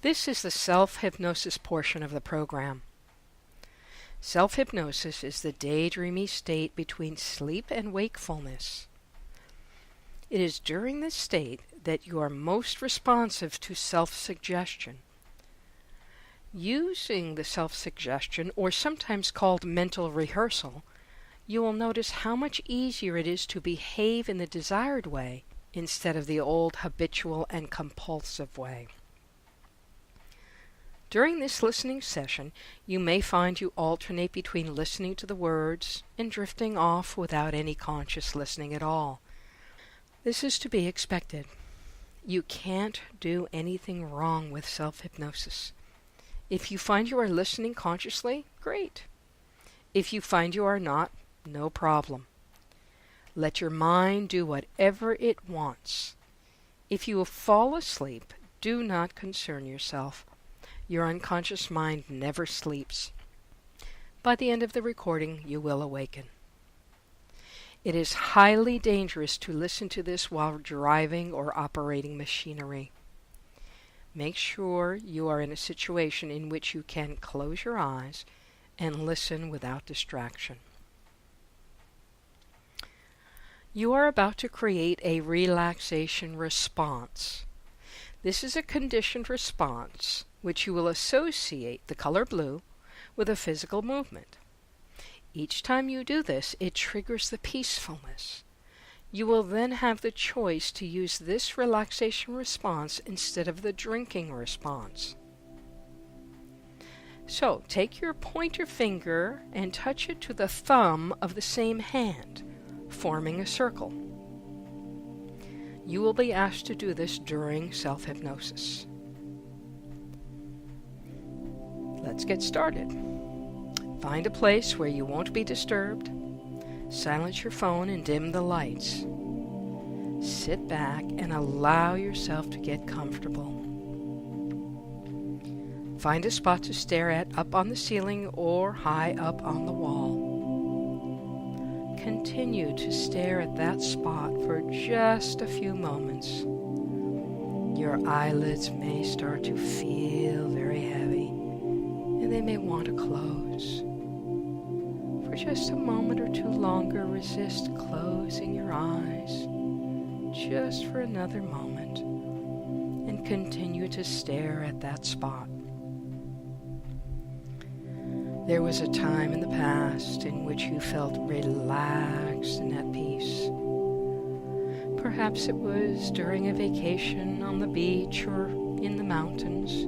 This is the self-hypnosis portion of the program. Self-hypnosis is the daydreamy state between sleep and wakefulness. It is during this state that you are most responsive to self-suggestion. Using the self-suggestion, or sometimes called mental rehearsal, you will notice how much easier it is to behave in the desired way instead of the old habitual and compulsive way. During this listening session, you may find you alternate between listening to the words and drifting off without any conscious listening at all. This is to be expected. You can't do anything wrong with self-hypnosis. If you find you are listening consciously, great. If you find you are not, no problem. Let your mind do whatever it wants. If you fall asleep, do not concern yourself. Your unconscious mind never sleeps. By the end of the recording, you will awaken. It is highly dangerous to listen to this while driving or operating machinery. Make sure you are in a situation in which you can close your eyes and listen without distraction. You are about to create a relaxation response. This is a conditioned response which you will associate the color blue with a physical movement. Each time you do this, it triggers the peacefulness. You will then have the choice to use this relaxation response instead of the drinking response. So, take your pointer finger and touch it to the thumb of the same hand, forming a circle. You will be asked to do this during self-hypnosis. Let's get started. Find a place where you won't be disturbed. Silence your phone and dim the lights. Sit back and allow yourself to get comfortable. Find a spot to stare at up on the ceiling or high up on the wall. Continue to stare at that spot for just a few moments. Your eyelids may start to feel very heavy, and they may want to close. For just a moment or two longer, resist closing your eyes just for another moment, and continue to stare at that spot. There was a time in the past in which you felt relaxed and at peace. Perhaps it was during a vacation on the beach or in the mountains.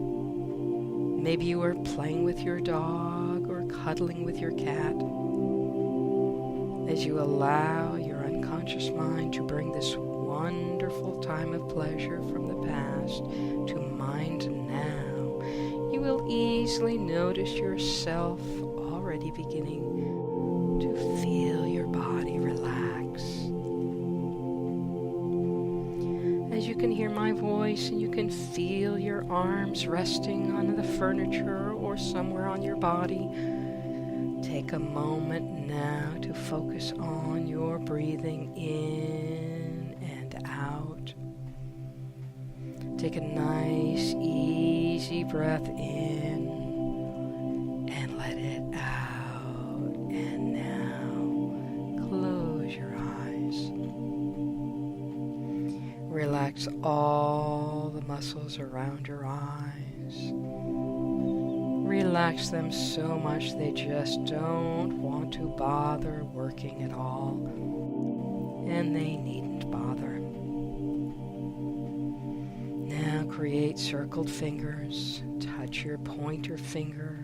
Maybe you were playing with your dog or cuddling with your cat. As you allow your unconscious mind to bring this wonderful time of pleasure from the past to mind now, you will easily notice yourself already beginning to feel your body relax. As you can hear my voice and you can feel your arms resting on the furniture or somewhere on your body, take a moment now to focus on your breathing in and out. Take a nice, easy breath in and let it out. And now close your eyes. Relax all the muscles around your eyes. Relax them so much they just don't want to bother working at all. And they needn't bother. Now create circled fingers. Touch your pointer finger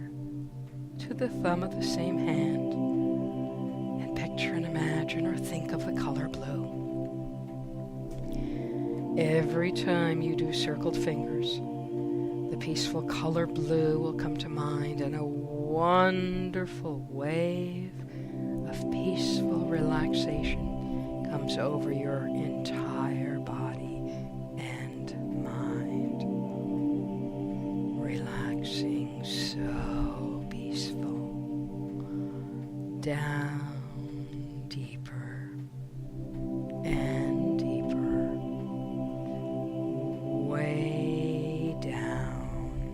to the thumb of the same hand. And picture and imagine or think of the color blue. Every time you do circled fingers, the peaceful color blue will come to mind, and a wonderful wave of peaceful relaxation comes over your entire body and mind. Relaxing so peaceful. Down deeper and deeper. Way down.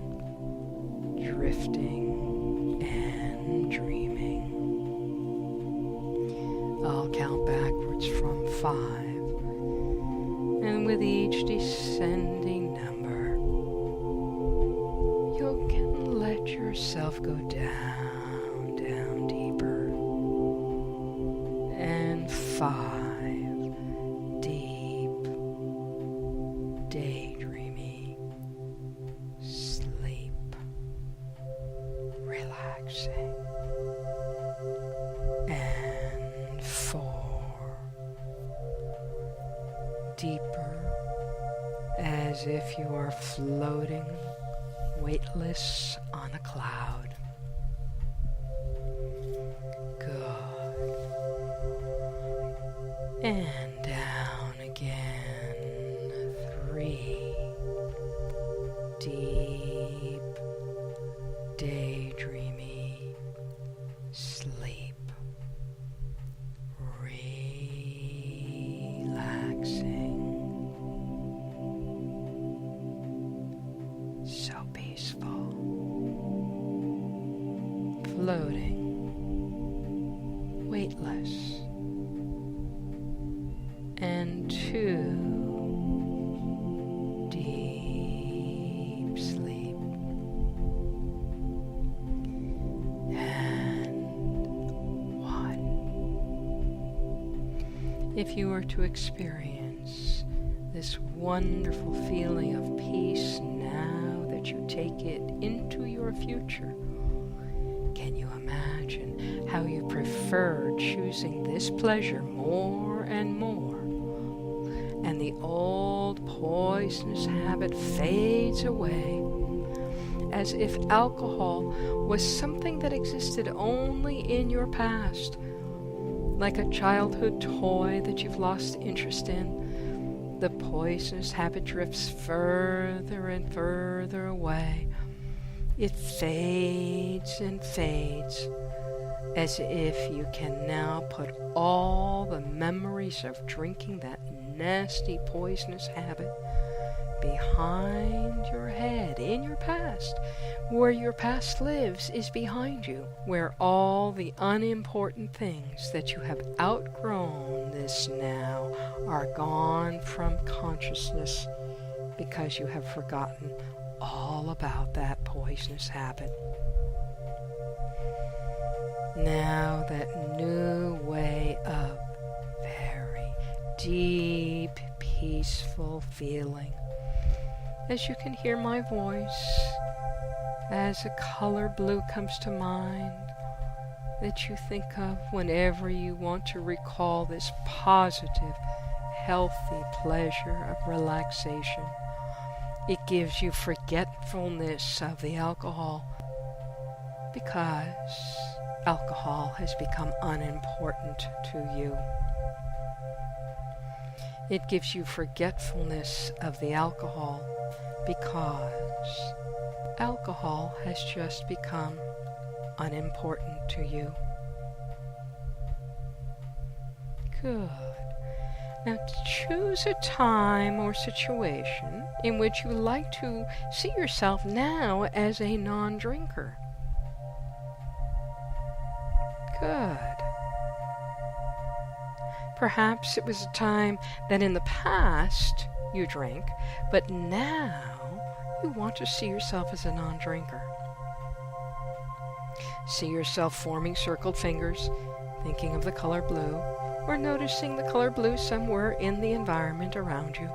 I'll count backwards from 5. And with each descending number, you can let yourself go down, down deeper. And 5, deep, daydreamy, sleep, relaxing. And 4, deeper, as if you are floating weightless on a cloud. Good. And down again. 3, deep, daydreamy, sleep. Relaxing. So peaceful. Floating. Weightless. And 2, deep sleep. And 1. If you were to experience this wonderful feeling of peace now that you take it into your future, can you imagine how you prefer choosing this pleasure more and more? And the old poisonous habit fades away, as if alcohol was something that existed only in your past, like a childhood toy that you've lost interest in. The poisonous habit drifts further and further away. It fades and fades, as if you can now put all the memories of drinking that nasty poisonous habit behind your head, in your past. Where your past lives is behind you, where all the unimportant things that you have outgrown this now are gone from consciousness, because you have forgotten all about that poisonous habit. Now that new way of very deep, peaceful feeling, as you can hear my voice, as a color blue comes to mind that you think of whenever you want to recall this positive, healthy pleasure of relaxation. It gives you forgetfulness of the alcohol, because alcohol has become unimportant to you. It gives you forgetfulness of the alcohol, because alcohol has just become unimportant to you. Good. Now choose a time or situation in which you like to see yourself now as a non-drinker. Good. Perhaps it was a time that in the past you drank, but now you want to see yourself as a non-drinker. See yourself forming circled fingers, thinking of the color blue, or noticing the color blue somewhere in the environment around you.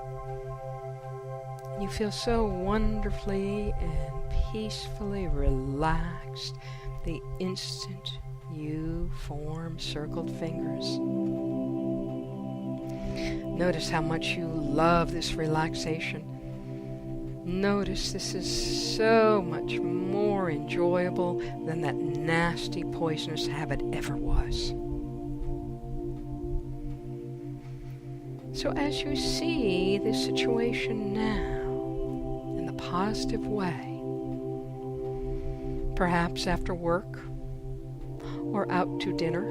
You feel so wonderfully and peacefully relaxed the instant you form circled fingers. Notice how much you love this relaxation. Notice this is so much more enjoyable than that nasty poisonous habit ever was. So as you see this situation now in the positive way, perhaps after work or out to dinner,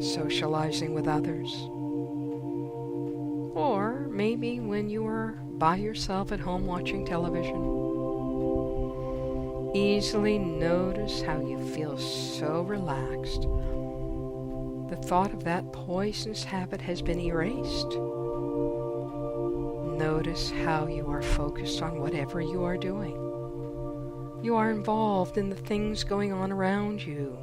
socializing with others, or maybe when you are by yourself at home watching television, easily notice how you feel so relaxed. The thought of that poisonous habit has been erased. Notice how you are focused on whatever you are doing. You are involved in the things going on around you.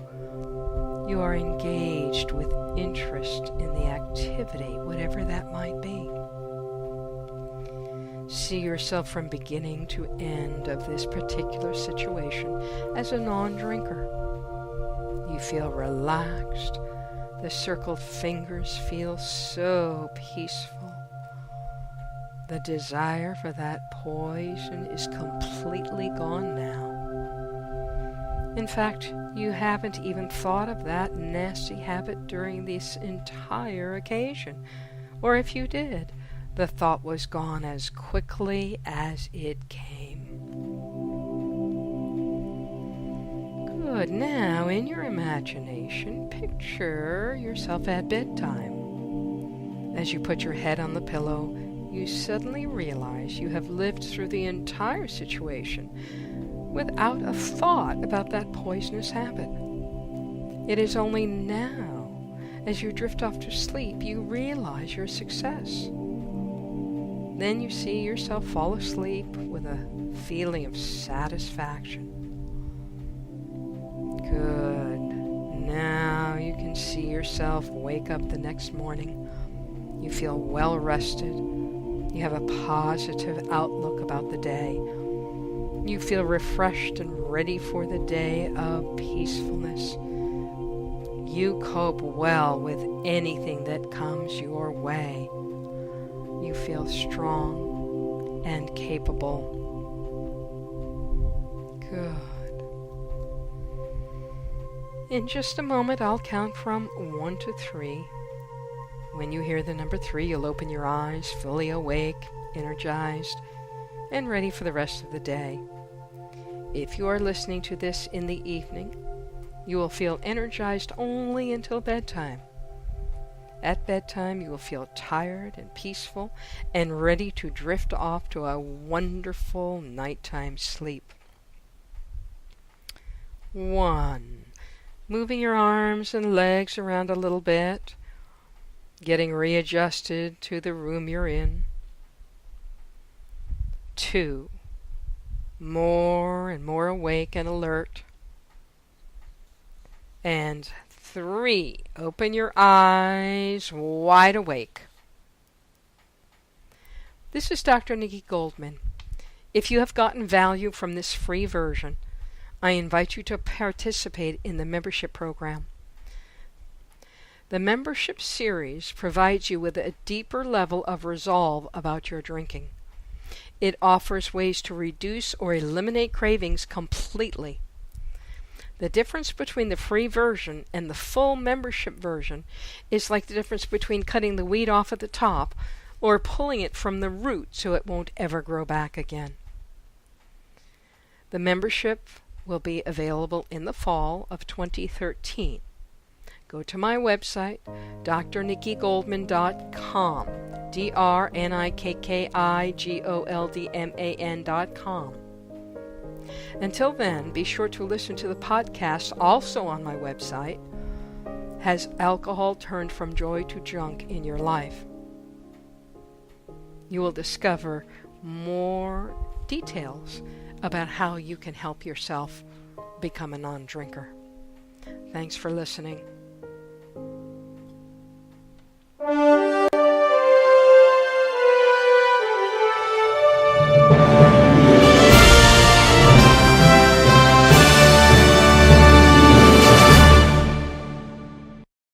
You are engaged with interest in the activity, whatever that might be. See yourself from beginning to end of this particular situation as a non-drinker. You feel relaxed. The circled fingers feel so peaceful. The desire for that poison is completely gone now. In fact, you haven't even thought of that nasty habit during this entire occasion. Or if you did, the thought was gone as quickly as it came. Good. Now, in your imagination, picture yourself at bedtime. As you put your head on the pillow, you suddenly realize you have lived through the entire situation without a thought about that poisonous habit. It is only now, as you drift off to sleep, you realize your success. Then you see yourself fall asleep with a feeling of satisfaction. Good. Now you can see yourself wake up the next morning. You feel well rested. You have a positive outlook about the day. You feel refreshed and ready for the day of peacefulness. You cope well with anything that comes your way. You feel strong and capable. Good. In just a moment, I'll count from 1 to 3. When you hear the number 3, you'll open your eyes, fully awake, energized, and ready for the rest of the day. If you are listening to this in the evening, you will feel energized only until bedtime. At bedtime, you will feel tired and peaceful and ready to drift off to a wonderful nighttime sleep. 1. Moving your arms and legs around a little bit, getting readjusted to the room you're in. 2. More and more awake and alert. And 3. Open your eyes wide awake. This is Dr. Nikki Goldman. If you have gotten value from this free version, I invite you to participate in the membership program. The membership series provides you with a deeper level of resolve about your drinking. It offers ways to reduce or eliminate cravings completely. The difference between the free version and the full membership version is like the difference between cutting the weed off at the top or pulling it from the root so it won't ever grow back again. The membership will be available in the fall of 2013. Go to my website, drnikkigoldman.com, drnikkigoldman.com. Until then, be sure to listen to the podcast also on my website, Has Alcohol Turned from Joy to Junk in Your Life? You will discover more details about how you can help yourself become a non-drinker. Thanks for listening.